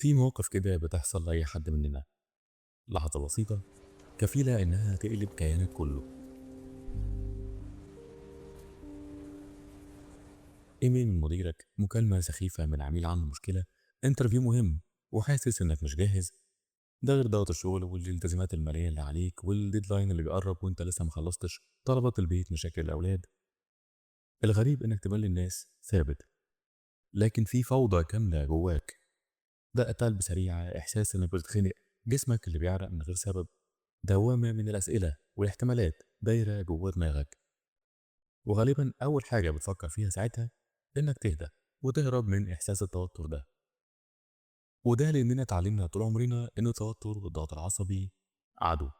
في مواقف كده بتحصل لأي حد مننا، لحظة بسيطة كفيلة إنها تقلب كيانك كله. إيميل من مديرك، مكالمة سخيفة من عميل عنده مشكلة، انترفيو مهم وحاسس إنك مش جاهز. ده غير ضغط الشغل والالتزامات المالية اللي عليك والديدلاين اللي بيقرب وإنت لسه مخلصتش، طلبات البيت، مشاكل الأولاد. الغريب إنك تبان للناس ثابت، لكن في فوضى كاملة جواك. دقة قلب سريعة، إحساس إنك بتتخنق، جسمك اللي بيعرق من غير سبب، دوامة من الأسئلة والاحتمالات دايرة جوه دماغك. وغالبا أول حاجة بتفكر فيها ساعتها إنك تهدى وتهرب من إحساس التوتر ده. وده لأننا اتعلمنا طول عمرنا إن التوتر والضغط العصبي عدو.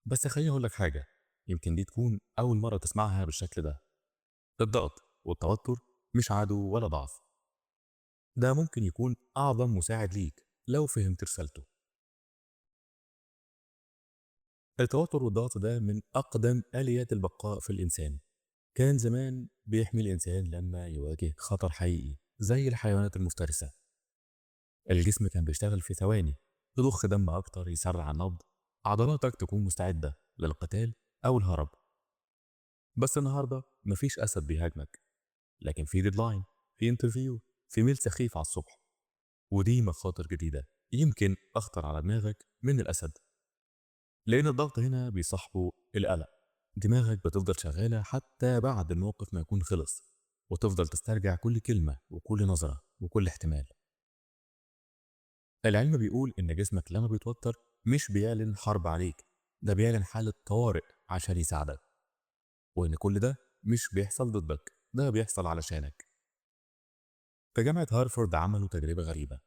بس خليني أقول لك حاجة، يمكن دي تكون أول مرة تسمعها بالشكل ده. الضغط والتوتر مش عدو ولا ضعف، ده ممكن يكون أعظم مساعد ليك لو فهمت رسالته. التوتر والضغط ده من أقدم آليات البقاء في الإنسان. كان زمان بيحمي الإنسان لما يواجه خطر حقيقي زي الحيوانات المفترسة. الجسم كان بيشتغل في ثواني، تضخ دم أكتر، يسرع النبض، عضلاتك تكون مستعدة للقتال أو الهرب. بس النهاردة مفيش أسد بيهاجمك، لكن في ديدلاين، في انترفيو، في ميل سخيف على الصبح. ودي مخاطر جديدة يمكن أخطر على دماغك من الأسد، لأن الضغط هنا بيصاحبه القلق. دماغك بتفضل شغالة حتى بعد الموقف ما يكون خلص، وتفضل تسترجع كل كلمة وكل نظرة وكل احتمال. العلم بيقول إن جسمك لما بيتوتر مش بيعلن حرب عليك، ده بيعلن حالة طوارئ عشان يساعدك. وإن كل ده مش بيحصل ضدك، ده بيحصل علشانك. في جامعة هارفارد عملوا تجربة غريبة،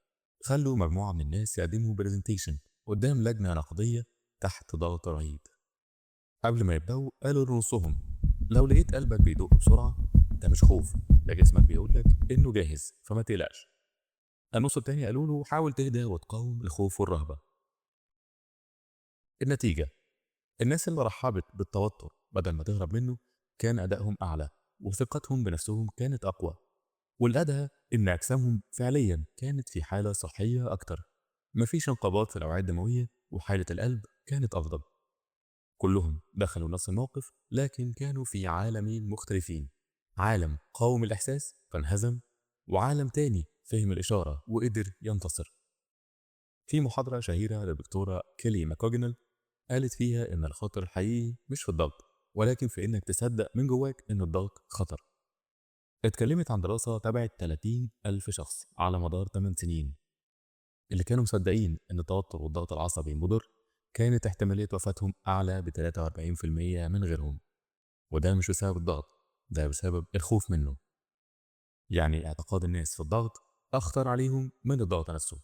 خلوا مجموعة من الناس يقدموا برزنتيشن قدام لجنة نقدية تحت ضغط رهيب. قبل ما يبدأوا قالوا لنصهم: لو لقيت قلبك بيدق بسرعة، ده مش خوف، ده جسمك بيقولك إنه جاهز، فما تقلقش. النص التاني قالوا له: حاول تهدى وتقاوم الخوف والرهبة. النتيجة: الناس اللي رحبت بالتوتر بدل ما تهرب منه كان أدائهم أعلى، وثقتهم بنفسهم كانت أقوى. والأدهى إن أجسامهم فعليا كانت في حالة صحية أكتر، مفيش انقباض في الأوعية الدموية، وحالة القلب كانت أفضل. كلهم دخلوا نفس الموقف، لكن كانوا في عالمين مختلفين. عالم قاوم الإحساس فانهزم، وعالم تاني فهم الإشارة وقدر ينتصر. في محاضرة شهيرة للدكتورة كيلي ماكوجنال قالت فيها إن الخطر الحقيقي مش في الضغط، ولكن في إنك تصدق من جواك إن الضغط خطر. اتكلمت عن دراسة تبعت 30 ألف شخص على مدار 8 سنين. اللي كانوا مصدقين إن التوتر والضغط العصبي مضر كانت احتمالية وفاتهم أعلى ب 43% من غيرهم. وده مش بسبب الضغط، ده بسبب الخوف منه. يعني اعتقاد الناس في الضغط أخطر عليهم من الضغط نفسه.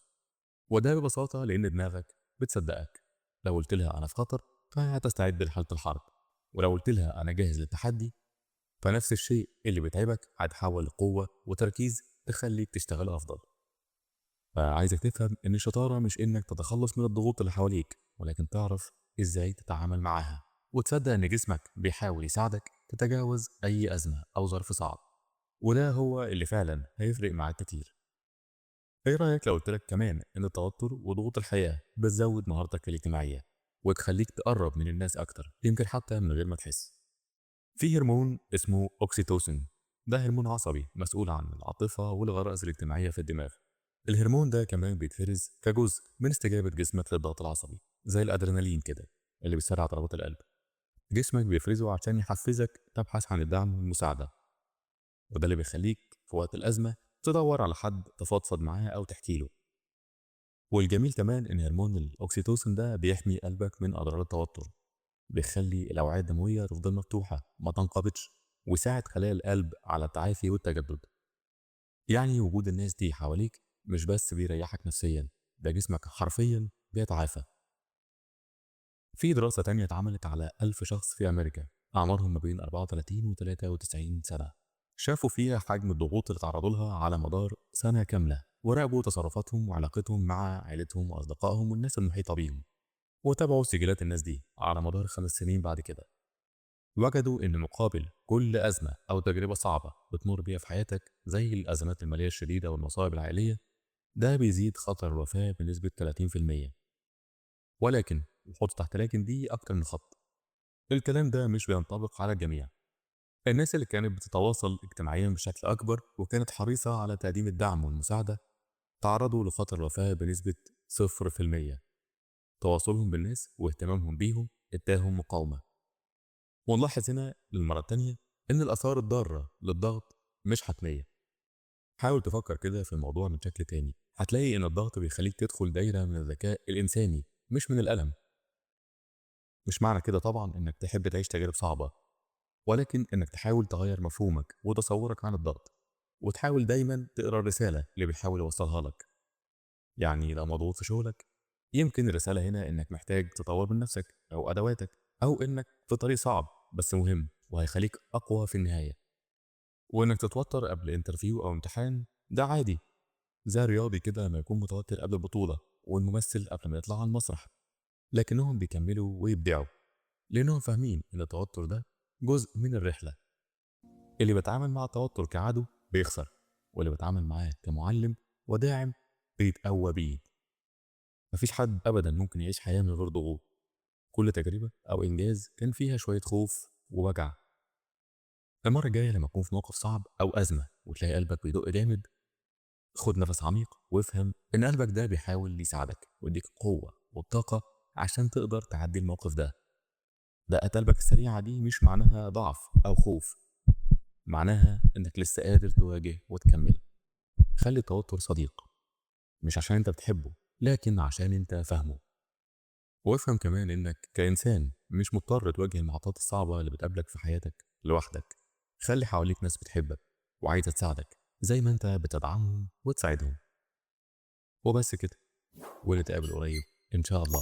وده ببساطة لأن دماغك بتصدقك. لو قلت لها أنا في خطر فهتستعد لحالة الحرب، ولو قلت لها أنا جاهز للتحدي فنفس الشيء اللي بيتعبك هيتحول لقوة وتركيز تخليك تشتغل أفضل. فعايزك تفهم إن الشطارة مش إنك تتخلص من الضغوط اللي حواليك، ولكن تعرف إزاي تتعامل معاها، وتصدق إن جسمك بيحاول يساعدك تتجاوز أي أزمة أو ظرف صعب. وده هو اللي فعلا هيفرق معاك كتير. إيه رأيك لو قلت لك كمان إن التوتر وضغوط الحياة بتزود مهارتك الاجتماعية وتخليك تقرب من الناس أكتر، يمكن حتى من غير ما تحس؟ في هرمون اسمه أوكسيتوسين، ده هرمون عصبي مسؤول عن العاطفة والغرائز الاجتماعية في الدماغ. الهرمون ده كمان بيتفرز كجزء من استجابة جسمك للضغط العصبي، زي الأدرينالين كده اللي بيسرع ضربات القلب. جسمك بيفرزه عشان يحفزك تبحث عن الدعم والمساعدة، وده اللي بيخليك في وقت الأزمة تدور على حد تفضفض معاه أو تحكي له. والجميل كمان إن هرمون الأوكسيتوسين ده بيحمي قلبك من أضرار التوتر، بيخلي الأوعية الدموية تفضل مفتوحة ما تنقبضش، ويساعد خلايا القلب على التعافي والتجدد. يعني وجود الناس دي حواليك مش بس بيريحك نفسيا، ده جسمك حرفيا بيتعافى. في دراسة تانية اتعملت على 1000 شخص في أمريكا أعمارهم ما بين 34 و 93 سنة. شافوا فيها حجم الضغوط اللي تعرضوا لها على مدار سنة كاملة، وراقبوا تصرفاتهم وعلاقتهم مع عائلتهم وأصدقائهم والناس المحيطة بيهم، وتابعوا سجلات الناس دي على مدار 5 سنين. بعد كده وجدوا إن مقابل كل أزمة أو تجربة صعبة بتمر بيها في حياتك، زي الأزمات المالية الشديدة والمصائب العائلية، ده بيزيد خطر الوفاة بنسبة 30%. ولكن وحط تحت لكن دي أكتر من خط، الكلام ده مش بينطبق على الجميع. الناس اللي كانت بتتواصل اجتماعيا بشكل أكبر وكانت حريصة على تقديم الدعم والمساعدة تعرضوا لخطر الوفاة بنسبة 0%. تواصلهم بالناس واهتمامهم بيهم اداهم مقاومة. ونلاحظ هنا للمرة التانية إن الآثار الضارة للضغط مش حتمية. حاول تفكر كده في الموضوع من شكل تاني، هتلاقي إن الضغط بيخليك تدخل دايرة من الذكاء الإنساني مش من الألم. مش معنى كده طبعا إنك تحب تعيش تجارب صعبة، ولكن إنك تحاول تغير مفهومك وتصورك عن الضغط، وتحاول دايما تقرا الرسالة اللي بيحاول يوصلها لك. يعني لو مضغوط في شغلك، يمكن الرسالة هنا إنك محتاج تطور من نفسك أو أدواتك، أو إنك في طريق صعب بس مهم وهيخليك أقوى في النهاية. وإنك تتوتر قبل انترفيو أو امتحان ده عادي، زي الرياضي كده لما يكون متوتر قبل البطولة، والممثل قبل ما يطلع على المسرح. لكنهم بيكملوا ويبدعوا لأنهم فاهمين إن التوتر ده جزء من الرحلة. اللي بيتعامل مع التوتر كعدو بيخسر، واللي بيتعامل معاه كمعلم وداعم بيتقوى بيه. مفيش حد أبدا ممكن يعيش حياة من غير ضغوط. كل تجربة أو إنجاز كان فيها شوية خوف ووجع. المرة الجاية لما تكون في موقف صعب أو أزمة وتلاقي قلبك بيدق جامد، خد نفس عميق وافهم إن قلبك ده بيحاول يساعدك ويديك قوة والطاقة عشان تقدر تعدي الموقف ده. دقة قلبك السريعة دي مش معناها ضعف أو خوف، معناها إنك لسه قادر تواجه وتكمل. خلي التوتر صديق، مش عشان أنت بتحبه لكن عشان أنت فاهمه. وافهم كمان إنك كإنسان مش مضطر تواجه المحطات الصعبة اللي بتقابلك في حياتك لوحدك. خلي حواليك ناس بتحبك وعايزة تساعدك زي ما أنت بتدعمهم وتساعدهم. وبس كده، ونتقابل قريب إن شاء الله.